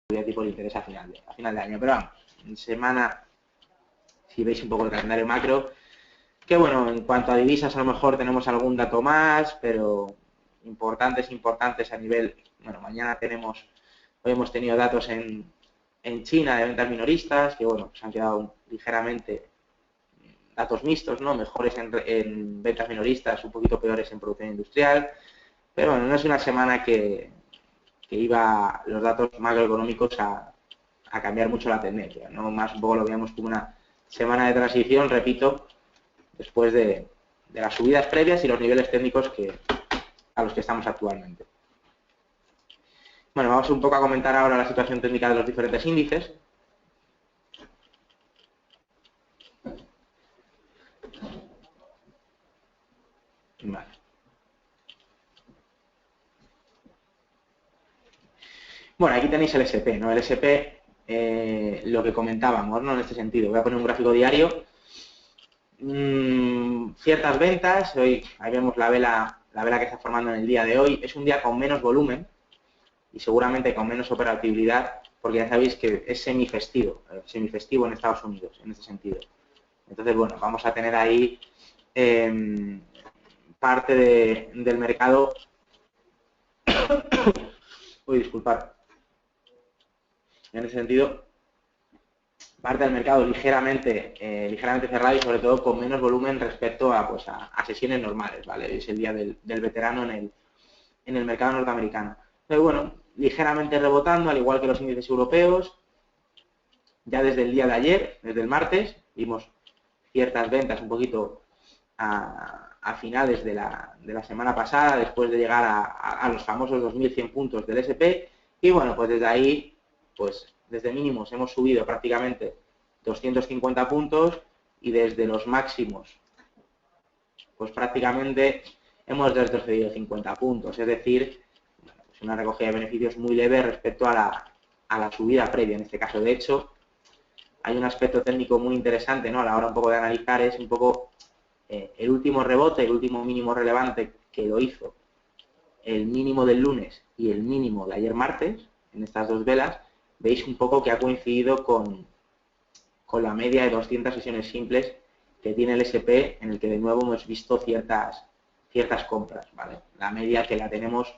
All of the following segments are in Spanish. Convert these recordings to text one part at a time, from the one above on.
subida de tipo de interés a final de año. Pero vamos, en semana, si veis un poco el calendario macro, que bueno, en cuanto a divisas a lo mejor tenemos algún dato más, pero importantes a nivel, bueno, mañana hoy hemos tenido datos en China de ventas minoristas, que bueno, se han quedado ligeramente datos mixtos, ¿no? Mejores en ventas minoristas, un poquito peores en producción industrial, pero bueno, no es una semana que iba los datos macroeconómicos a cambiar mucho la tendencia, ¿no? Más un poco lo veíamos como una semana de transición, repito, después de las subidas previas y los niveles técnicos a los que estamos actualmente. Bueno, vamos un poco a comentar ahora la situación técnica de los diferentes índices. Vale. Bueno, aquí tenéis el SP, ¿no? El SP, lo que comentábamos, ¿no? En este sentido. Voy a poner un gráfico diario. Ciertas ventas, hoy ahí vemos la vela que está formando en el día de hoy. Es un día con menos volumen y seguramente con menos operatividad, porque ya sabéis que es semifestivo en Estados Unidos, en este sentido. Entonces, bueno, vamos a tener ahí parte del mercado. Uy, disculpad. En ese sentido, parte del mercado ligeramente cerrado y sobre todo con menos volumen respecto a sesiones normales, ¿vale? Es el día del veterano en el mercado norteamericano. Pero bueno, ligeramente rebotando, al igual que los índices europeos. Ya desde el día de ayer, desde el martes, vimos ciertas ventas un poquito a finales de la semana pasada, después de llegar a los famosos 2.100 puntos del SP, y bueno, pues desde ahí, pues desde mínimos hemos subido prácticamente 250 puntos y desde los máximos, pues prácticamente hemos retrocedido 50 puntos, es decir, bueno, pues una recogida de beneficios muy leve respecto a la subida previa en este caso. De hecho, hay un aspecto técnico muy interesante, ¿no? A la hora un poco de analizar es un poco el último rebote, el último mínimo relevante que lo hizo el mínimo del lunes y el mínimo de ayer martes, en estas dos velas, veis un poco que ha coincidido con la media de 200 sesiones simples que tiene el SP, en el que de nuevo hemos visto ciertas compras, ¿vale? La media que la tenemos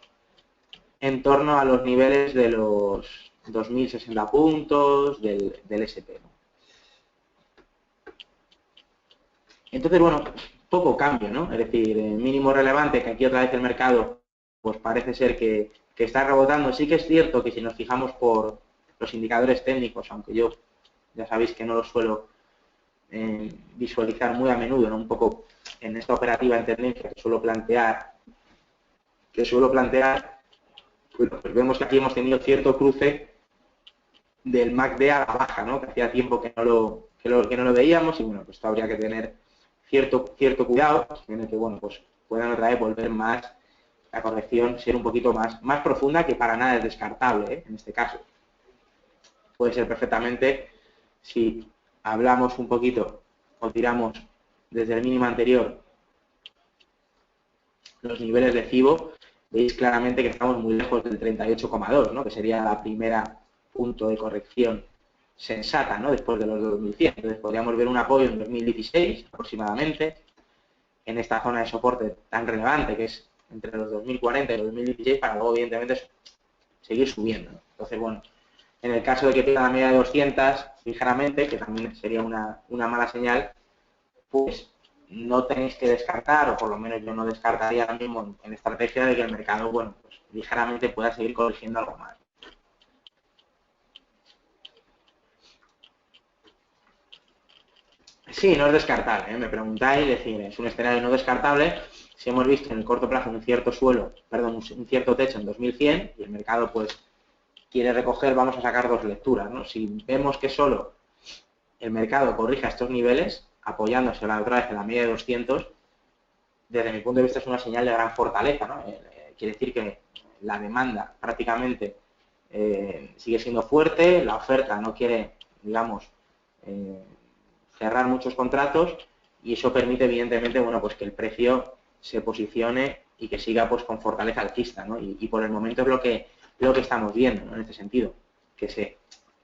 en torno a los niveles de los 2.060 puntos del SP, ¿no? Entonces, bueno, poco cambio, ¿no? Es decir, mínimo relevante, que aquí otra vez el mercado, pues parece ser que está rebotando. Sí que es cierto que si nos fijamos por los indicadores técnicos, aunque yo ya sabéis que no los suelo visualizar muy a menudo, ¿no? Un poco en esta operativa en tendencia que suelo plantear, pues vemos que aquí hemos tenido cierto cruce del MACD a la baja, ¿no? Que hacía tiempo que no lo veíamos y bueno, pues esto habría que tener cierto cuidado en el que, bueno, pues puedan otra vez volver más la corrección, ser un poquito más profunda, que para nada es descartable, ¿eh? En este caso. Puede ser perfectamente, si hablamos un poquito o tiramos desde el mínimo anterior los niveles de FIBO, veis claramente que estamos muy lejos del 38,2, ¿no? Que sería la primera punto de corrección sensata, ¿no? Después de los 2100. Entonces podríamos ver un apoyo en 2016 aproximadamente, en esta zona de soporte tan relevante que es entre los 2040 y los 2016, para luego evidentemente seguir subiendo, ¿no? Entonces, bueno, en el caso de que pierda la media de 200 ligeramente, que también sería una mala señal, pues no tenéis que descartar, o por lo menos yo no descartaría ahora mismo en estrategia de que el mercado, bueno, pues ligeramente pueda seguir corrigiendo algo más. Sí, no es descartable, ¿eh? Me preguntáis, decir, es un escenario no descartable. Si hemos visto en el corto plazo un cierto un cierto techo en 2100 y el mercado pues quiere recoger, vamos a sacar dos lecturas, ¿no? Si vemos que solo el mercado corrige a estos niveles, apoyándose otra vez en la media de 200, desde mi punto de vista es una señal de gran fortaleza, ¿no? Quiere decir que la demanda prácticamente sigue siendo fuerte, la oferta no quiere, digamos, cerrar muchos contratos y eso permite evidentemente, bueno, pues que el precio se posicione y que siga pues con fortaleza alcista, ¿no? Y por el momento es lo que estamos viendo, ¿no? En este sentido. que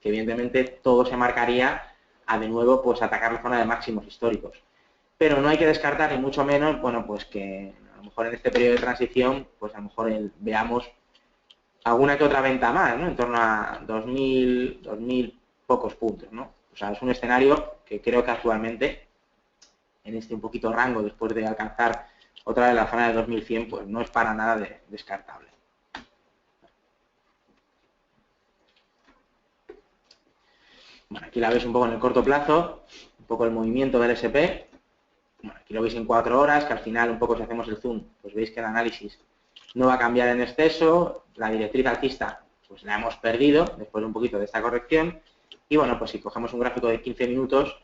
evidentemente todo se marcaría a de nuevo pues atacar la zona de máximos históricos. Pero no hay que descartar ni mucho menos, bueno, pues que a lo mejor en este periodo de transición, pues a lo mejor veamos alguna que otra venta más, ¿no? En torno a 2000 pocos puntos, ¿no? O sea, es un escenario que creo que actualmente, en este un poquito rango, después de alcanzar otra vez la zona de 2100, pues no es para nada descartable. Bueno, aquí la veis un poco en el corto plazo, un poco el movimiento del SP. Bueno, aquí lo veis en 4 horas, que al final un poco si hacemos el zoom, pues veis que el análisis no va a cambiar en exceso, la directriz alcista pues la hemos perdido después de un poquito de esta corrección, y bueno, pues si cogemos un gráfico de 15 minutos,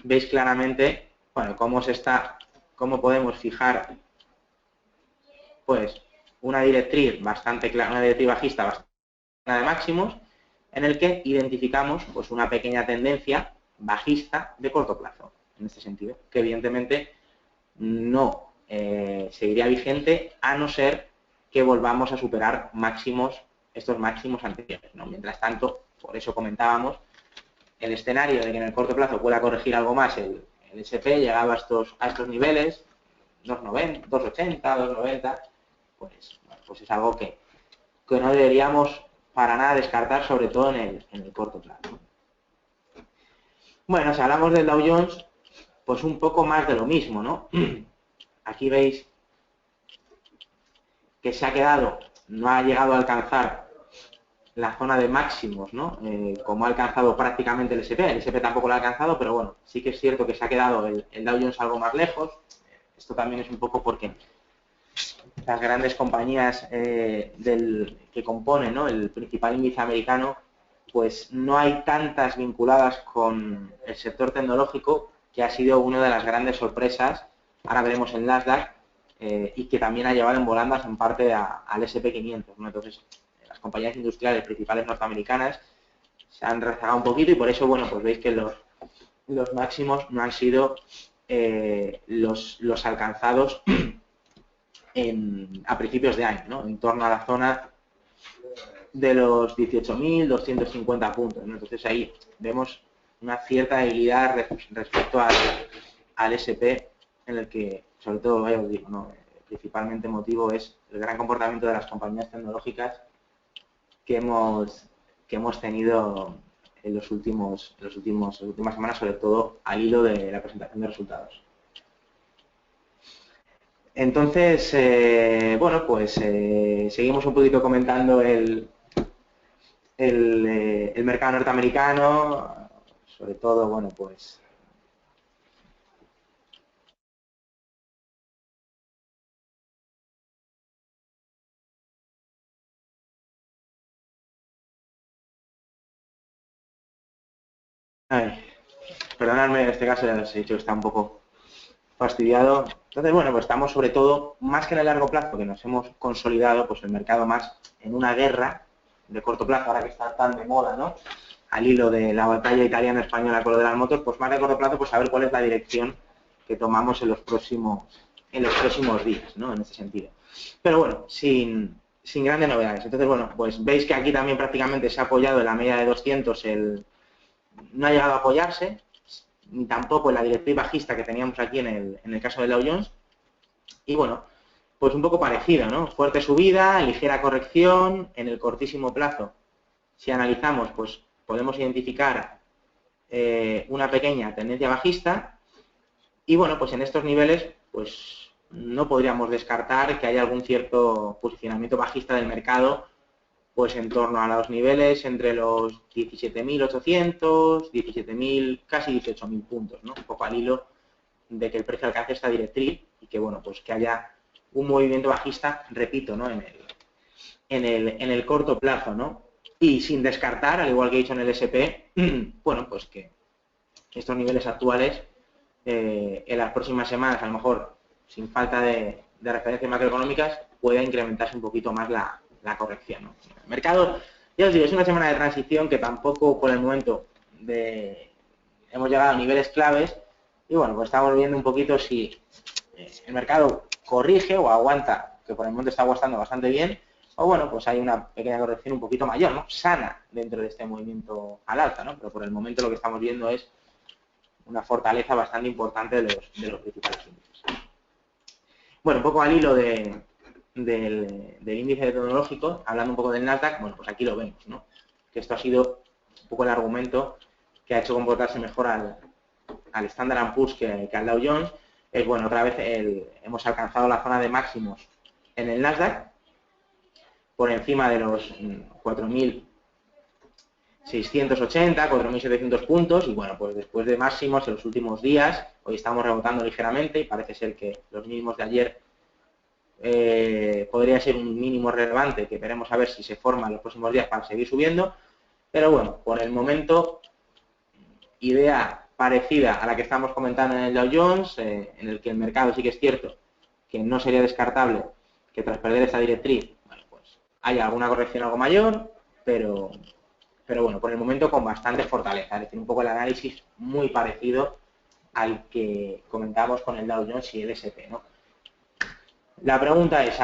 veis claramente, bueno, cómo podemos fijar pues una directriz bastante clara, una directriz bajista bastante clara de máximos, en el que identificamos pues una pequeña tendencia bajista de corto plazo, en este sentido, que evidentemente no seguiría vigente a no ser que volvamos a superar estos máximos anteriores, ¿no? Mientras tanto, por eso comentábamos, el escenario de que en el corto plazo pueda corregir algo más el SP, llegado a estos niveles, 2,90, 2,80, 2,90, pues es algo que no deberíamos para nada descartar, sobre todo en el corto plazo. Bueno, si hablamos del Dow Jones, pues un poco más de lo mismo, ¿no? Aquí veis que se ha quedado, no ha llegado a alcanzar la zona de máximos, ¿no? Como ha alcanzado prácticamente el SP tampoco lo ha alcanzado, pero bueno, sí que es cierto que se ha quedado el Dow Jones algo más lejos. Esto también es un poco porque las grandes compañías que componen, ¿no?, el principal índice americano, pues no hay tantas vinculadas con el sector tecnológico, que ha sido una de las grandes sorpresas, ahora veremos el Nasdaq, y que también ha llevado en volandas en parte al S&P 500, ¿no? Entonces, las compañías industriales principales norteamericanas se han rezagado un poquito, y por eso, bueno, pues veis que los máximos no han sido los alcanzados a principios de año, ¿no? En torno a la zona de los 18.250 puntos, ¿no? Entonces ahí vemos una cierta debilidad respecto al SP, en el que, sobre todo, os digo, ¿no?, principalmente motivo es el gran comportamiento de las compañías tecnológicas que hemos tenido en las últimas semanas, sobre todo al hilo de la presentación de resultados. Entonces, bueno, pues seguimos un poquito comentando el mercado norteamericano, sobre todo, bueno, pues perdonadme, en este caso ya os he dicho que está un poco fastidiado. Entonces, bueno, pues estamos sobre todo, más que en el largo plazo, que nos hemos consolidado, pues el mercado más en una guerra de corto plazo, ahora que está tan de moda, ¿no?, al hilo de la batalla italiana-española con lo de las motos, pues más de corto plazo, pues saber cuál es la dirección que tomamos en los próximos días, ¿no?, en ese sentido. Pero bueno, sin grandes novedades. Entonces, bueno, pues veis que aquí también prácticamente se ha apoyado en la media de 200, no ha llegado a apoyarse, ni tampoco en la directriz bajista que teníamos aquí en el caso del Dow Jones. Y bueno, pues un poco parecido, ¿no? Fuerte subida, ligera corrección en el cortísimo plazo. Si analizamos, pues podemos identificar una pequeña tendencia bajista, y bueno, pues en estos niveles pues no podríamos descartar que haya algún cierto posicionamiento bajista del mercado, pues en torno a los niveles entre los 17.800, 17.000, casi 18.000 puntos, ¿no? Un poco al hilo de que el precio alcance esta directriz y que, bueno, pues que haya un movimiento bajista, repito, ¿no?, en el corto plazo, ¿no? Y sin descartar, al igual que he dicho en el SP, bueno, pues que estos niveles actuales en las próximas semanas, a lo mejor sin falta de referencias macroeconómicas, pueda incrementarse un poquito más la corrección, ¿no? El mercado, ya os digo, es una semana de transición que tampoco por el momento hemos llegado a niveles claves, y bueno, pues estamos viendo un poquito si el mercado corrige o aguanta, que por el momento está aguantando bastante bien, o bueno, pues hay una pequeña corrección un poquito mayor, ¿no? Sana dentro de este movimiento al alza, ¿no? Pero por el momento lo que estamos viendo es una fortaleza bastante importante de los principales índices. Bueno, un poco al hilo del índice tecnológico, hablando un poco del Nasdaq, bueno, pues aquí lo vemos, ¿no? Que esto ha sido un poco el argumento que ha hecho comportarse mejor al Standard & Poor's que al Dow Jones. Es bueno, otra vez hemos alcanzado la zona de máximos en el Nasdaq, por encima de los 4.680, 4.700 puntos, y bueno, pues después de máximos en los últimos días, hoy estamos rebotando ligeramente y parece ser que los mínimos de ayer podría ser un mínimo relevante que veremos a ver si se forma en los próximos días para seguir subiendo, pero bueno, por el momento, idea parecida a la que estamos comentando en el Dow Jones, en el que el mercado sí que es cierto que no sería descartable que tras perder esta directriz, bueno, pues haya alguna corrección algo mayor, pero bueno, por el momento con bastante fortaleza, es decir, un poco el análisis muy parecido al que comentamos con el Dow Jones y el S&P, ¿no? La pregunta es,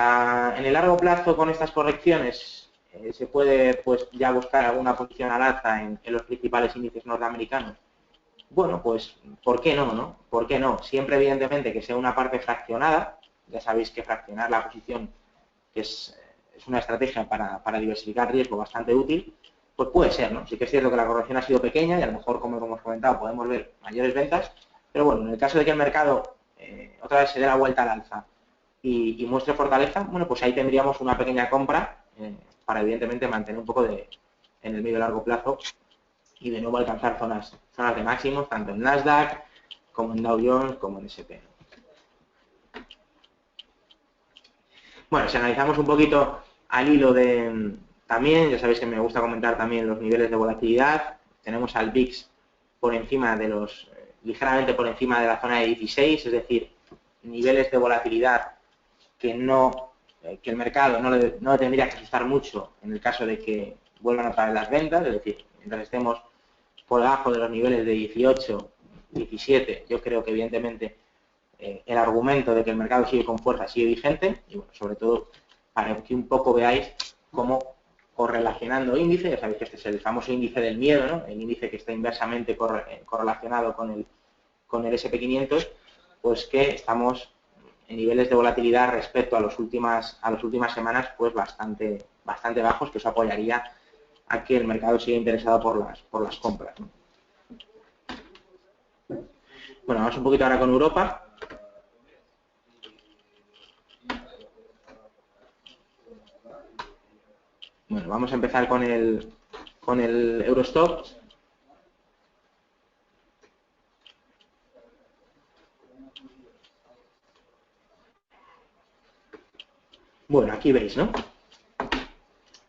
¿en el largo plazo con estas correcciones se puede pues ya buscar alguna posición al alza en los principales índices norteamericanos? Bueno, pues, ¿por qué no, no? ¿Por qué no? Siempre, evidentemente, que sea una parte fraccionada. Ya sabéis que fraccionar la posición, que es una estrategia para diversificar riesgo bastante útil, pues puede ser, ¿no? Sí que es cierto que la corrección ha sido pequeña y a lo mejor, como hemos comentado, podemos ver mayores ventas, pero bueno, en el caso de que el mercado otra vez se dé la vuelta al alza y muestre fortaleza, bueno, pues ahí tendríamos una pequeña compra para, evidentemente, mantener un poco en el medio y largo plazo y de nuevo alcanzar zonas de máximos, tanto en Nasdaq, como en Dow Jones, como en S&P. Bueno, si analizamos un poquito al hilo de también, ya sabéis que me gusta comentar también los niveles de volatilidad. Tenemos al VIX por encima de los, ligeramente por encima de la zona de 16, es decir, niveles de volatilidad que que el mercado no le tendría que asustar mucho en el caso de que vuelvan a traer las ventas, es decir, mientras estemos por debajo de los niveles de 18, 17, yo creo que evidentemente el argumento de que el mercado sigue con fuerza sigue vigente y bueno, sobre todo para que un poco veáis cómo correlacionando índice, ya sabéis que este es el famoso índice del miedo, ¿no? El índice que está inversamente correlacionado con el S&P 500, pues que estamos en niveles de volatilidad respecto a las últimas semanas pues bastante bajos, que eso apoyaría a que el mercado siga interesado por las compras, ¿no? Bueno, vamos un poquito ahora con Europa. Bueno, vamos a empezar con el Eurostoxx. Bueno, aquí veis, ¿no?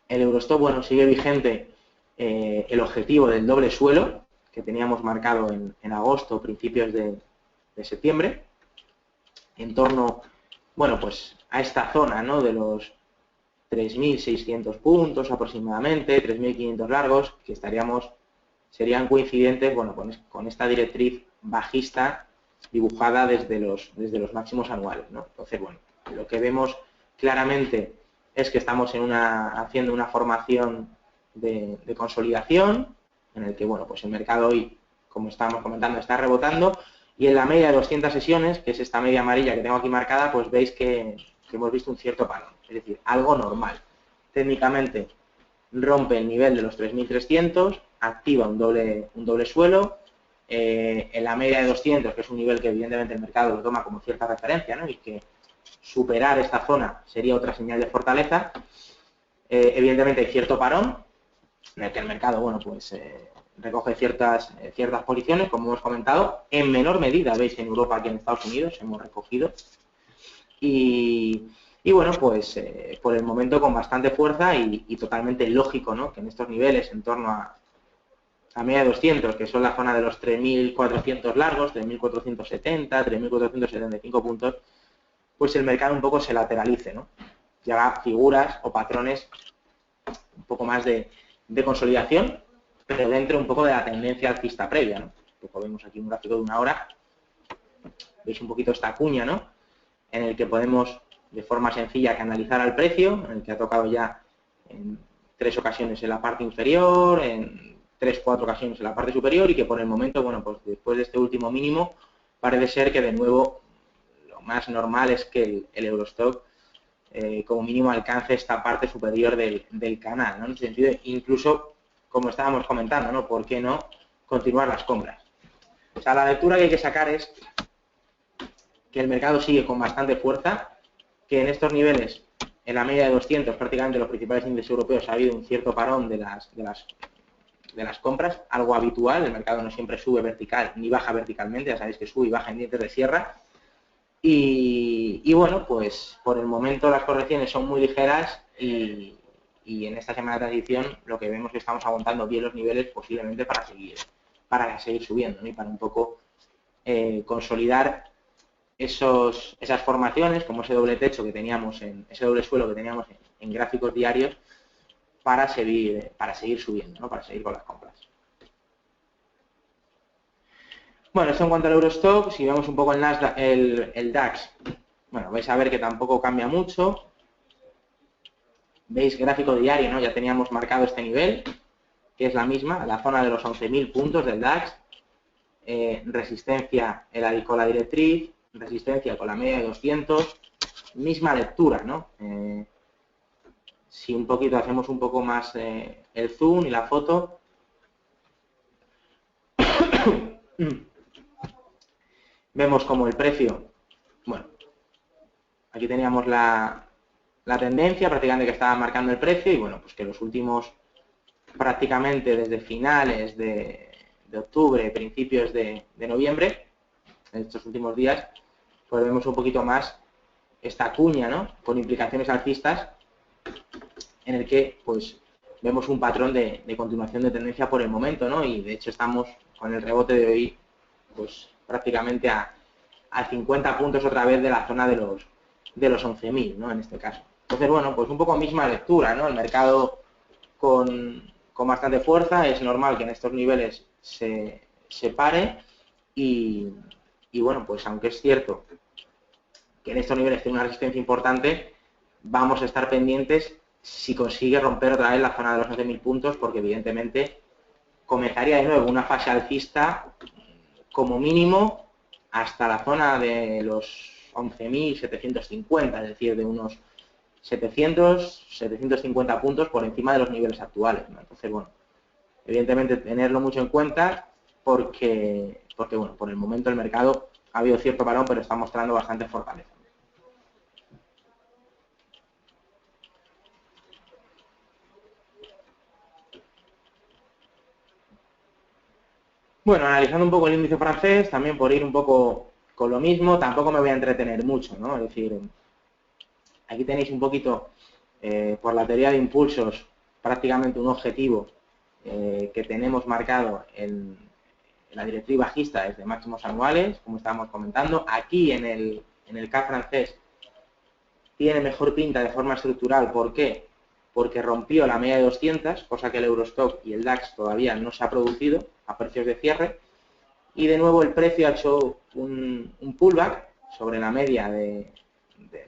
El Eurostoxx, bueno, sigue vigente el objetivo del doble suelo que teníamos marcado en agosto, principios de septiembre, en torno, bueno, pues a esta zona, ¿no? De los 3.600 puntos aproximadamente, 3.500 largos, que serían coincidentes, bueno, con esta directriz bajista dibujada desde los máximos anuales, ¿no? Entonces, bueno, lo que vemos claramente es que estamos haciendo una formación de consolidación, en el que, bueno, pues el mercado hoy, como estábamos comentando, está rebotando, y en la media de 200 sesiones, que es esta media amarilla que tengo aquí marcada, pues veis que hemos visto un cierto patrón, es decir, algo normal. Técnicamente rompe el nivel de los 3.300, activa un doble suelo, en la media de 200, que es un nivel que evidentemente el mercado lo toma como cierta referencia, ¿no? Y que superar esta zona sería otra señal de fortaleza. Evidentemente hay cierto parón, en el que el mercado, bueno, pues recoge ciertas posiciones, como hemos comentado, en menor medida, veis, en Europa que en Estados Unidos hemos recogido. Y bueno, pues por el momento con bastante fuerza y totalmente lógico, ¿no? Que en estos niveles, en torno a media de 200, que son la zona de los 3.400 largos, 3.470, 3.475 puntos, pues el mercado un poco se lateralice, ¿no? Y haga figuras o patrones un poco más de consolidación, pero dentro un poco de la tendencia alcista previa, ¿no? Como vemos aquí un gráfico de una hora, veis un poquito esta cuña, ¿no? En el que podemos de forma sencilla que analizara el precio, en el que ha tocado ya en 3 ocasiones en la parte inferior, en 3-4 ocasiones en la parte superior y que por el momento, bueno, pues después de este último mínimo, parece ser que de nuevo lo más normal es que el Eurostock como mínimo alcance esta parte superior del canal, ¿no? En ese sentido, incluso, como estábamos comentando, ¿no? ¿Por qué no continuar las compras? O sea, la lectura que hay que sacar es que el mercado sigue con bastante fuerza, que en estos niveles, en la media de 200, prácticamente los principales índices europeos ha habido un cierto parón de las compras, algo habitual, el mercado no siempre sube vertical ni baja verticalmente, ya sabéis que sube y baja en dientes de sierra, y bueno, pues por el momento las correcciones son muy ligeras y en esta semana de transición lo que vemos es que estamos aguantando bien los niveles posiblemente para seguir subiendo, ¿no? Y para un poco consolidar esas formaciones, como ese doble techo que teníamos, ese doble suelo que teníamos en gráficos diarios, para seguir subiendo, ¿no? Para seguir con las compras. Bueno, esto en cuanto al Eurostock. Si vemos un poco el Nasdaq, el DAX, bueno, vais a ver que tampoco cambia mucho. Veis gráfico diario, ¿no? Ya teníamos marcado este nivel, que es la misma, la zona de los 11.000 puntos del DAX. Resistencia con la directriz, resistencia con la media de 200, misma lectura, ¿no? Si un poquito hacemos un poco más el zoom y la foto, vemos como el precio, bueno, aquí teníamos la tendencia prácticamente que estaba marcando el precio y bueno, pues que los últimos prácticamente desde finales de octubre, principios de noviembre, en estos últimos días, pues vemos un poquito más esta cuña, ¿no? Con implicaciones alcistas en el que pues vemos un patrón de continuación de tendencia por el momento, ¿no? Y de hecho estamos con el rebote de hoy pues prácticamente a 50 puntos otra vez de la zona de los 11.000, ¿no? En este caso. Entonces, bueno, pues un poco misma lectura, ¿no? El mercado con bastante fuerza, es normal que en estos niveles se pare y bueno, pues aunque es cierto que en estos niveles tiene una resistencia importante, vamos a estar pendientes si consigue romper otra vez la zona de los 11.000 puntos, porque evidentemente comenzaría de nuevo una fase alcista como mínimo hasta la zona de los 11.750, es decir, de unos 750 puntos por encima de los niveles actuales, ¿no? Entonces, bueno, evidentemente tenerlo mucho en cuenta porque bueno, por el momento el mercado ha habido cierto parón, pero está mostrando bastante fortaleza. Bueno, analizando un poco el índice francés, también por ir un poco con lo mismo, tampoco me voy a entretener mucho, ¿no? Es decir, aquí tenéis un poquito, por la teoría de impulsos, prácticamente un objetivo que tenemos marcado en la directriz bajista desde máximos anuales, como estábamos comentando. Aquí en el CAC francés tiene mejor pinta de forma estructural. ¿Por qué? Porque rompió la media de 200, cosa que el Eurostock y el DAX todavía no se ha producido a precios de cierre. Y de nuevo el precio ha hecho un pullback sobre la media de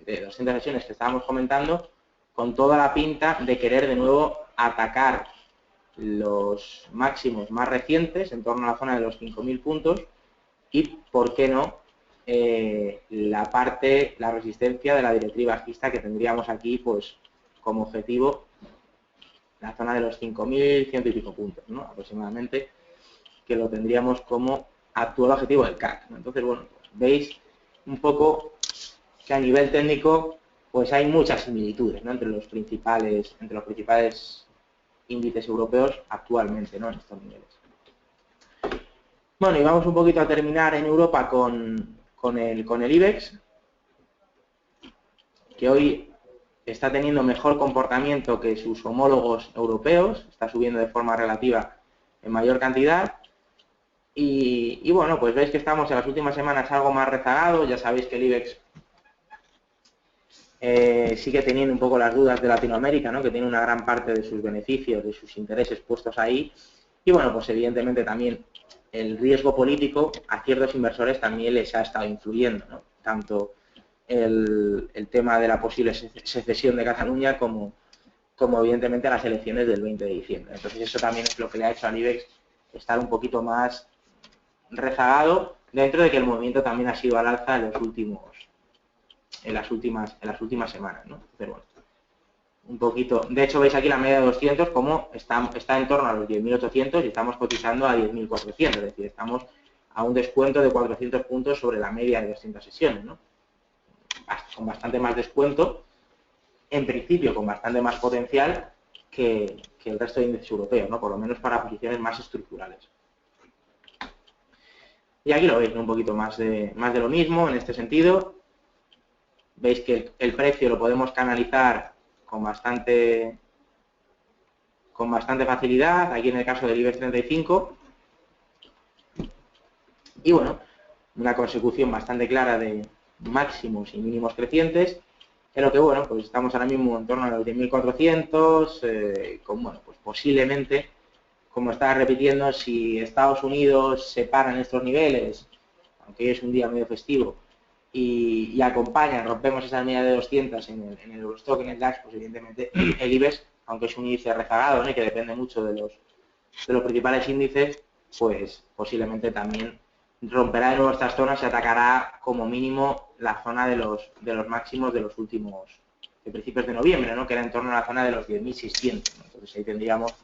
200 sesiones que estábamos comentando, con toda la pinta de querer de nuevo atacar los máximos más recientes en torno a la zona de los 5.000 puntos y, ¿por qué no?, la resistencia de la directriz bajista que tendríamos aquí pues como objetivo la zona de los 5.100 y pico puntos, ¿no? Aproximadamente, que lo tendríamos como actual objetivo del CAC, ¿no? Entonces, bueno, veis un poco que a nivel técnico pues hay muchas similitudes, ¿no? entre los principales índices europeos actualmente, ¿no? En estos niveles. Bueno, y vamos un poquito a terminar en Europa con el IBEX, que hoy está teniendo mejor comportamiento que sus homólogos europeos, está subiendo de forma relativa en mayor cantidad. Y bueno, pues veis que estamos en las últimas semanas algo más rezagados. Ya sabéis que el IBEX sigue teniendo un poco las dudas de Latinoamérica, ¿no? Que tiene una gran parte de sus beneficios, de sus intereses puestos ahí. Y bueno, pues evidentemente también el riesgo político a ciertos inversores también les ha estado influyendo, ¿no? Tanto el tema de la posible secesión de Cataluña como evidentemente las elecciones del 20 de diciembre. Entonces eso también es lo que le ha hecho al IBEX estar un poquito más rezagado, dentro de que el movimiento también ha sido al alza en las últimas semanas, ¿no? Pero bueno, un poquito. De hecho, veis aquí la media de 200 como está en torno a los 10.800 y estamos cotizando a 10.400, es decir, estamos a un descuento de 400 puntos sobre la media de 200 sesiones, ¿no? Con bastante más descuento, en principio con bastante más potencial que el resto de índices europeos, ¿no? Por lo menos para posiciones más estructurales. Y aquí lo veis, ¿no? Un poquito más de lo mismo en este sentido. Veis que el precio lo podemos canalizar con bastante facilidad, aquí en el caso del IBEX 35. Y bueno, una consecución bastante clara de máximos y mínimos crecientes, en lo que, bueno, pues estamos ahora mismo en torno a los 10.400, con, bueno, pues posiblemente, como estaba repitiendo, si Estados Unidos se para en estos niveles, aunque hoy es un día medio festivo, y acompaña, rompemos esa media de 200 en el Eurostock, en el DAX, pues evidentemente el IBEX, aunque es un índice rezagado, ¿no? Y que depende mucho de los principales índices, pues posiblemente también romperá de nuevo estas zonas y atacará como mínimo la zona de los máximos de los últimos, de principios de noviembre, ¿no? Que era en torno a la zona de los 10.600, ¿no? Entonces ahí tendríamos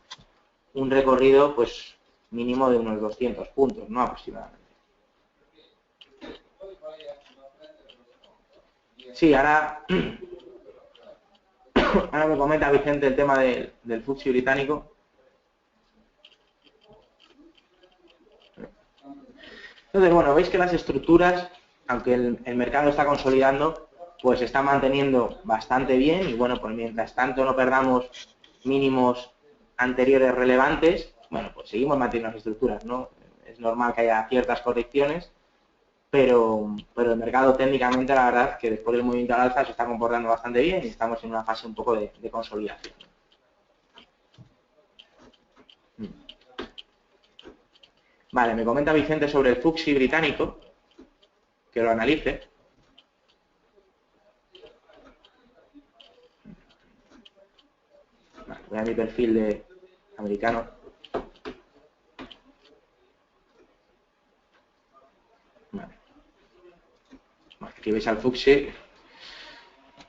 un recorrido pues mínimo de unos 200 puntos, ¿no? Aproximadamente. Sí, ahora me comenta Vicente el tema del FTSE británico. Entonces, bueno, veis que las estructuras, aunque el mercado está consolidando, pues se está manteniendo bastante bien y bueno, pues mientras tanto no perdamos mínimos anteriores relevantes, bueno, pues seguimos manteniendo las estructuras, ¿no? Es normal que haya ciertas correcciones, pero el mercado técnicamente, la verdad, que después del movimiento al alza se está comportando bastante bien y estamos en una fase un poco de consolidación. Vale, me comenta Vicente sobre el FTSE británico, que lo analice. Vale, voy a mi perfil de americano. Vale. Aquí veis al FTSE.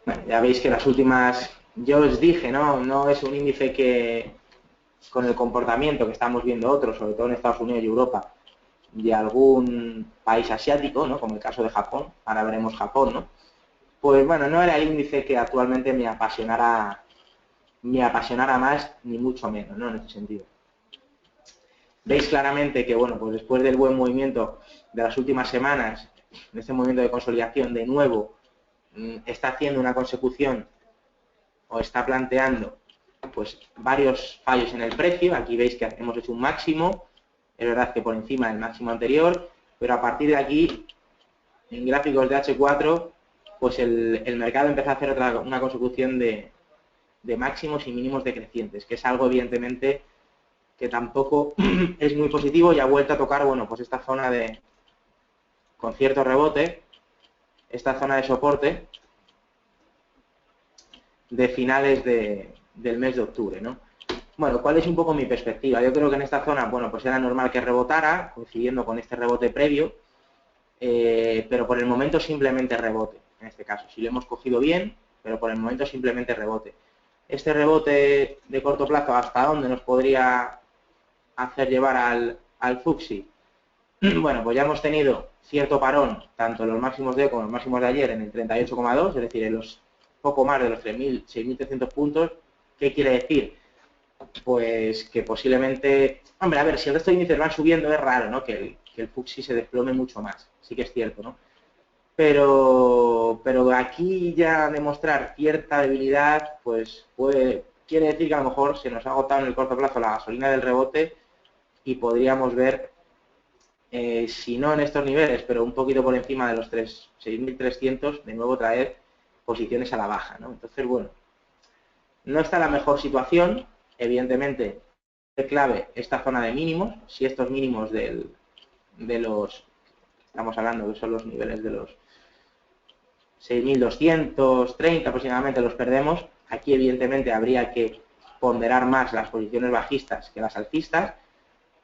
Vale, ya veis que las últimas, yo os dije, no es un índice que con el comportamiento que estamos viendo otros, sobre todo en Estados Unidos y Europa, de algún país asiático, ¿no? Como el caso de Japón, ahora veremos Japón, ¿no? Pues bueno, no era el índice que actualmente me apasionara más, ni mucho menos, ¿no? En este sentido. Veis claramente que, bueno, pues después del buen movimiento de las últimas semanas, de este movimiento de consolidación, de nuevo, está haciendo una consecución o está planteando pues varios fallos en el precio. Aquí veis que hemos hecho un máximo, es verdad que por encima del máximo anterior, pero a partir de aquí, en gráficos de H4, pues el mercado empezó a hacer una consecución de máximos y mínimos decrecientes, que es algo evidentemente que tampoco es muy positivo y ha vuelto a tocar, bueno, pues esta zona con cierto rebote, esta zona de soporte de finales del mes de octubre, ¿no? Bueno, ¿cuál es un poco mi perspectiva? Yo creo que en esta zona, bueno, pues era normal que rebotara, coincidiendo con este rebote previo, pero por el momento simplemente rebote, en este caso. Si lo hemos cogido bien, pero por el momento simplemente rebote. Este rebote de corto plazo, ¿hasta dónde nos podría hacer llevar al FTSE? Bueno, pues ya hemos tenido cierto parón, tanto en los máximos de hoy como en los máximos de ayer, en el 38,2, es decir, en los poco más de los 6.300 puntos. ¿Qué quiere decir? Pues que posiblemente, hombre, a ver, si el resto de índices van subiendo es raro, ¿no? Que el FTSE se desplome mucho más, sí que es cierto, ¿no? Pero aquí ya demostrar cierta debilidad, pues quiere decir que a lo mejor se nos ha agotado en el corto plazo la gasolina del rebote y podríamos ver, si no en estos niveles, pero un poquito por encima de los 6.300, de nuevo traer posiciones a la baja, ¿no? Entonces, bueno, no está en la mejor situación, evidentemente, es clave esta zona de mínimos, si estos mínimos de los, estamos hablando que son los niveles de los 6.230 aproximadamente los perdemos. Aquí evidentemente habría que ponderar más las posiciones bajistas que las alcistas,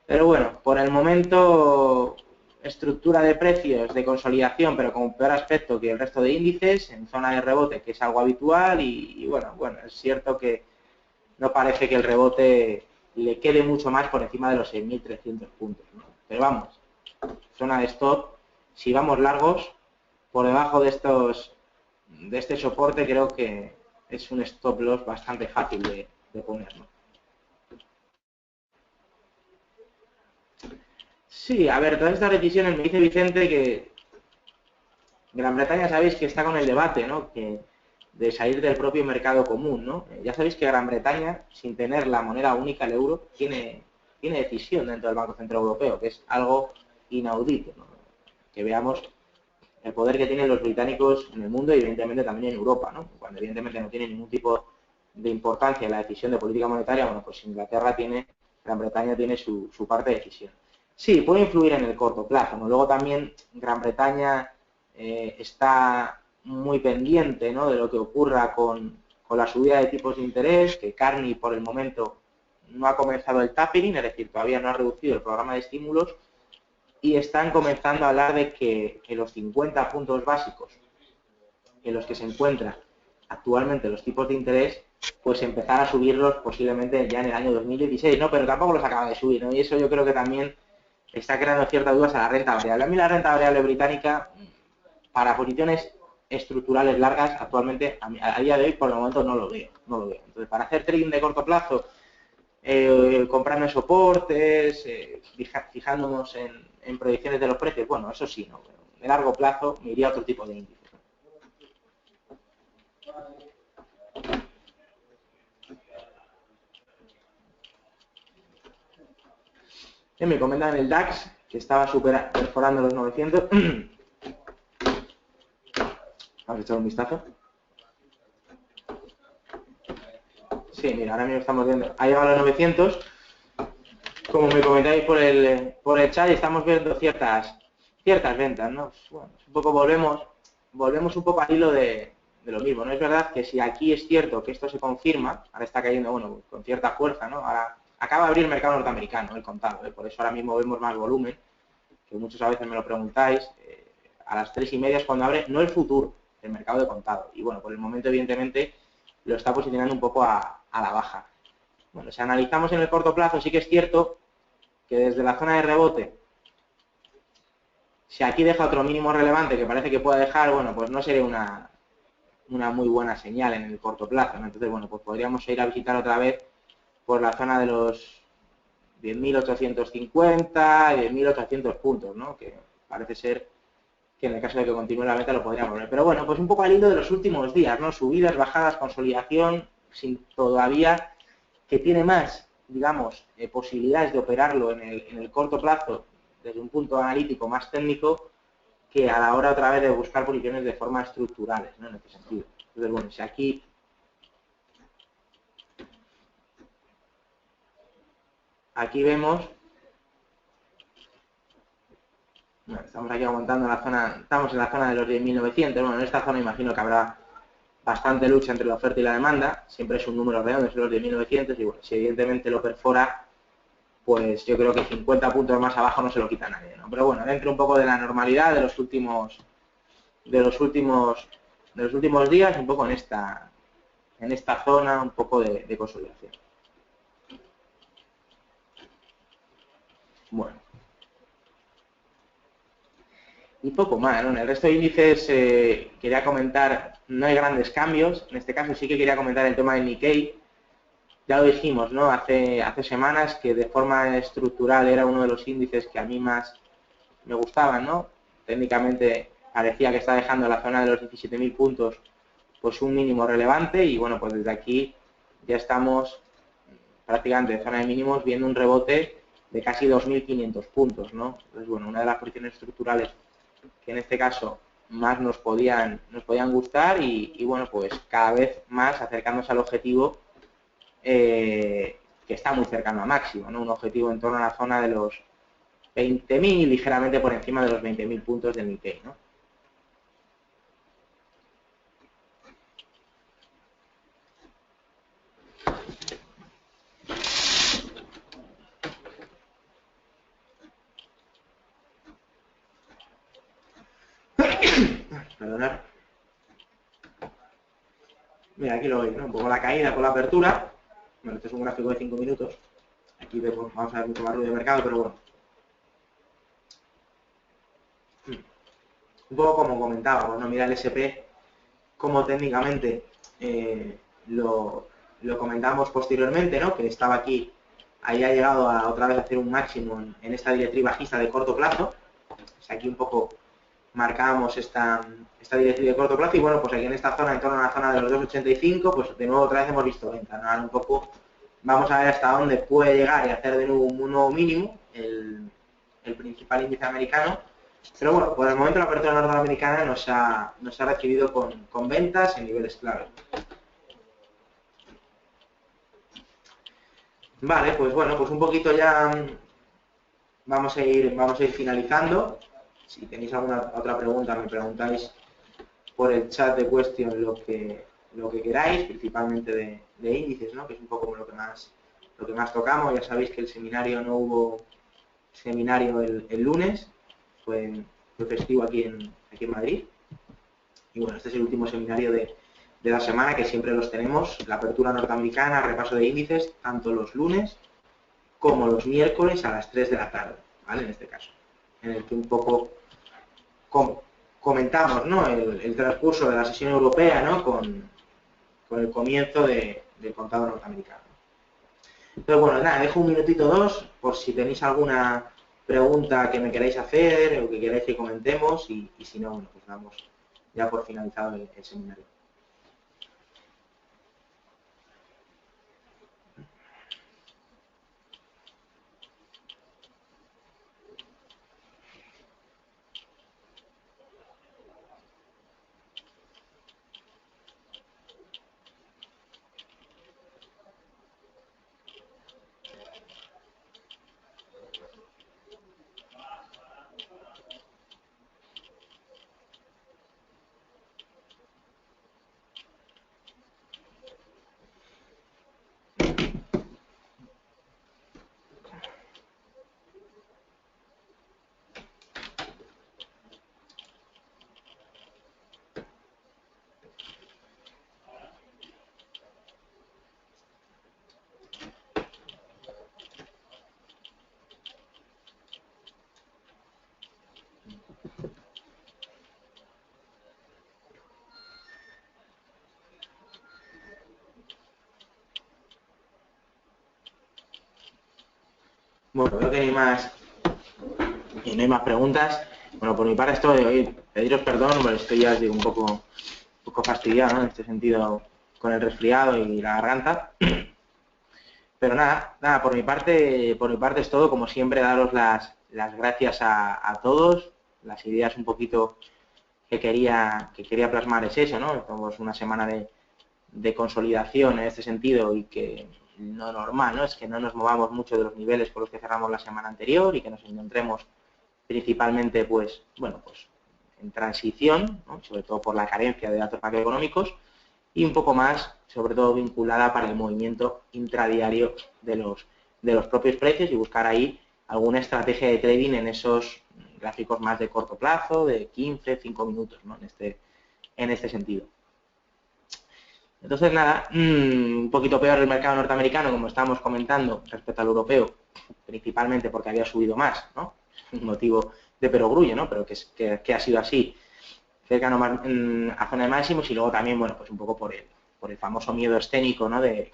pero bueno, por el momento estructura de precios de consolidación, pero con peor aspecto que el resto de índices, en zona de rebote, que es algo habitual, y bueno, es cierto que no parece que el rebote le quede mucho más por encima de los 6.300 puntos, ¿no? Pero vamos, zona de stop, si vamos largos, por debajo de este soporte creo que es un stop loss bastante fácil de poner, ¿no? Sí, a ver, todas estas decisiones me dice Vicente que Gran Bretaña sabéis que está con el debate, ¿no? De salir del propio mercado común, ¿no? Ya sabéis que Gran Bretaña, sin tener la moneda única, el euro, tiene decisión dentro del Banco Central Europeo, que es algo inaudito, ¿no? Que veamos el poder que tienen los británicos en el mundo y evidentemente también en Europa, ¿no? Cuando evidentemente no tiene ningún tipo de importancia en la decisión de política monetaria, bueno, pues Gran Bretaña tiene su parte de decisión. Sí, puede influir en el corto plazo, ¿no? Luego también Gran Bretaña está muy pendiente, ¿no?, de lo que ocurra con la subida de tipos de interés, que Carney por el momento no ha comenzado el tapering, es decir, todavía no ha reducido el programa de estímulos, y están comenzando a hablar de que los 50 puntos básicos en los que se encuentran actualmente los tipos de interés, pues empezar a subirlos posiblemente ya en el año 2016, ¿no? Pero tampoco los acaba de subir, ¿no? Y eso yo creo que también está creando ciertas dudas a la renta variable. A mí la renta variable británica, para posiciones estructurales largas, actualmente, a día de hoy, por el momento no lo veo. Entonces, para hacer trading de corto plazo, comprando soportes, fijándonos en proyecciones de los precios, bueno, eso sí, ¿no? De largo plazo me iría a otro tipo de índices. Me comentan el DAX, que estaba perforando los 900. Vamos a echar un vistazo. Sí, mira, ahora mismo estamos viendo, ha llegado a los 900. Como me comentáis por el chat, estamos viendo ciertas ventas, ¿no? Bueno, un poco volvemos un poco al hilo de lo mismo, ¿no? Es verdad que si aquí es cierto que esto se confirma, ahora está cayendo, bueno, con cierta fuerza, ¿no? Ahora acaba de abrir el mercado norteamericano, el contado, por eso ahora mismo vemos más volumen, que muchos a veces me lo preguntáis, a las 3:30 es cuando abre, no el futuro, el mercado de contado, y bueno, por el momento evidentemente lo está posicionando un poco a la baja. Bueno, si analizamos en el corto plazo, sí que es cierto que desde la zona de rebote, si aquí deja otro mínimo relevante que parece que pueda dejar, bueno, pues no sería una muy buena señal en el corto plazo, ¿no? Entonces, bueno, pues podríamos ir a visitar otra vez por la zona de los 10.850 y 10.800 puntos, ¿no? Que parece ser que en el caso de que continúe la meta lo podríamos ver. Pero bueno, pues un poco al hilo de los últimos días, ¿no? Subidas, bajadas, consolidación, sin todavía que tiene más, digamos, posibilidades de operarlo en el corto plazo desde un punto analítico más técnico que a la hora otra vez de buscar posiciones de forma estructurales, ¿no? En este sentido. Entonces, bueno, si aquí vemos, bueno, estamos aquí aguantando la zona, estamos en la zona de los 10.900, bueno, en esta zona imagino que habrá bastante lucha entre la oferta y la demanda, siempre es un número redondo, son los 10.900, y bueno, si evidentemente lo perfora, pues yo creo que 50 puntos más abajo no se lo quita nadie, ¿no? Pero bueno, dentro un poco de la normalidad de los últimos días, un poco en esta zona, un poco de consolidación. Bueno. Y poco más, ¿no? En el resto de índices quería comentar, no hay grandes cambios, en este caso sí que quería comentar el tema del Nikkei. Ya lo dijimos, ¿no? Hace semanas que de forma estructural era uno de los índices que a mí más me gustaban, ¿no? Técnicamente parecía que está dejando la zona de los 17.000 puntos pues un mínimo relevante y bueno, pues desde aquí ya estamos prácticamente en zona de mínimos viendo un rebote de casi 2.500 puntos, ¿no? Entonces, bueno, una de las posiciones estructurales que en este caso más nos podían gustar y bueno, pues cada vez más acercándose al objetivo que está muy cercano a máximo, ¿no? Un objetivo en torno a la zona de los 20.000 y ligeramente por encima de los 20.000 puntos del Nikkei, ¿no? Perdonad. Mira, aquí lo veis, ¿no? Un poco la caída con la apertura. Bueno, este es un gráfico de 5 minutos. Aquí vemos, vamos a ver mucho más ruido de mercado, pero bueno. Un poco como comentábamos, ¿no? Mira el SP, como técnicamente lo comentamos posteriormente, ¿no? Que estaba aquí, ahí ha llegado a otra vez a hacer un máximo en esta directriz bajista de corto plazo. Pues aquí un poco marcábamos esta directriz de corto plazo y bueno, pues aquí en esta zona, en torno a la zona de los 2,85, pues de nuevo otra vez hemos visto venta, ¿no? Ahora un poco vamos a ver hasta dónde puede llegar y hacer de nuevo un nuevo mínimo el principal índice americano. Pero bueno, por el momento la apertura norteamericana nos ha recibido con ventas en niveles clave. Vale, pues bueno, pues un poquito ya vamos a ir finalizando. Si tenéis alguna otra pregunta, me preguntáis por el chat de question lo que queráis, principalmente de índices, ¿no? Que es un poco lo que más tocamos. Ya sabéis que el seminario no hubo seminario el lunes, fue festivo aquí en Madrid. Y bueno, este es el último seminario de la semana, que siempre los tenemos, la apertura norteamericana, repaso de índices, tanto los lunes como los miércoles a las 3 de la tarde, ¿vale? En este caso, en el que un poco comentamos, ¿no? el transcurso de la sesión europea, ¿no? Con el comienzo del contado norteamericano. Entonces, bueno, nada, dejo un minutito dos por si tenéis alguna pregunta que me queráis hacer o que queráis que comentemos y si no, bueno, pues damos ya por finalizado el seminario. Bueno, creo que no hay más preguntas. Bueno, por mi parte esto de hoy, pediros perdón, pero estoy ya, digo, un poco fastidiado, ¿no? En este sentido, con el resfriado y la garganta. Pero nada, por mi parte es todo. Como siempre, daros las gracias a todos. Las ideas un poquito que quería plasmar es eso, ¿no? Estamos una semana de consolidación en este sentido y que lo normal, ¿no? Es que no nos movamos mucho de los niveles por los que cerramos la semana anterior y que nos encontremos principalmente, pues, bueno, pues en transición, ¿no? Sobre todo por la carencia de datos macroeconómicos y un poco más, sobre todo vinculada para el movimiento intradiario de los propios precios y buscar ahí alguna estrategia de trading en esos gráficos más de corto plazo, de 15, 5 minutos, ¿no? En este sentido. Entonces, nada, un poquito peor el mercado norteamericano, como estábamos comentando, respecto al europeo, principalmente porque había subido más, ¿no? Un motivo de perogrullo, ¿no? Pero que ha sido así, cercano a zona de máximos y luego también, bueno, pues un poco por el famoso miedo escénico, ¿no? De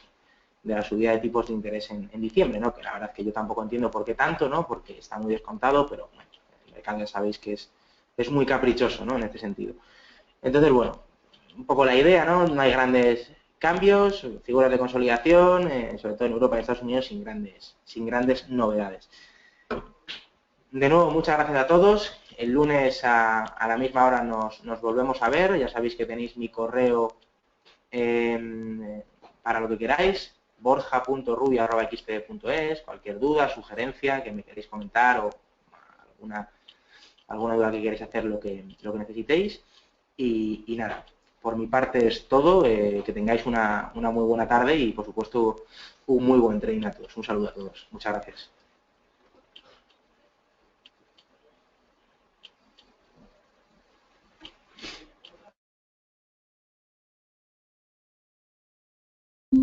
la subida de tipos de interés en diciembre, ¿no? Que la verdad es que yo tampoco entiendo por qué tanto, ¿no? Porque está muy descontado, pero bueno, el mercado ya sabéis que es muy caprichoso, ¿no? En este sentido. Entonces, bueno, un poco la idea, ¿no? No hay grandes cambios, figuras de consolidación, sobre todo en Europa y Estados Unidos, sin grandes novedades. De nuevo, muchas gracias a todos. El lunes a la misma hora nos volvemos a ver. Ya sabéis que tenéis mi correo para lo que queráis, borja.rubio@xtb.es, cualquier duda, sugerencia que me queréis comentar o alguna duda que queréis hacer, lo que necesitéis. Y nada, por mi parte es todo. Que tengáis una muy buena tarde y, por supuesto, un muy buen trading a todos. Un saludo a todos. Muchas gracias.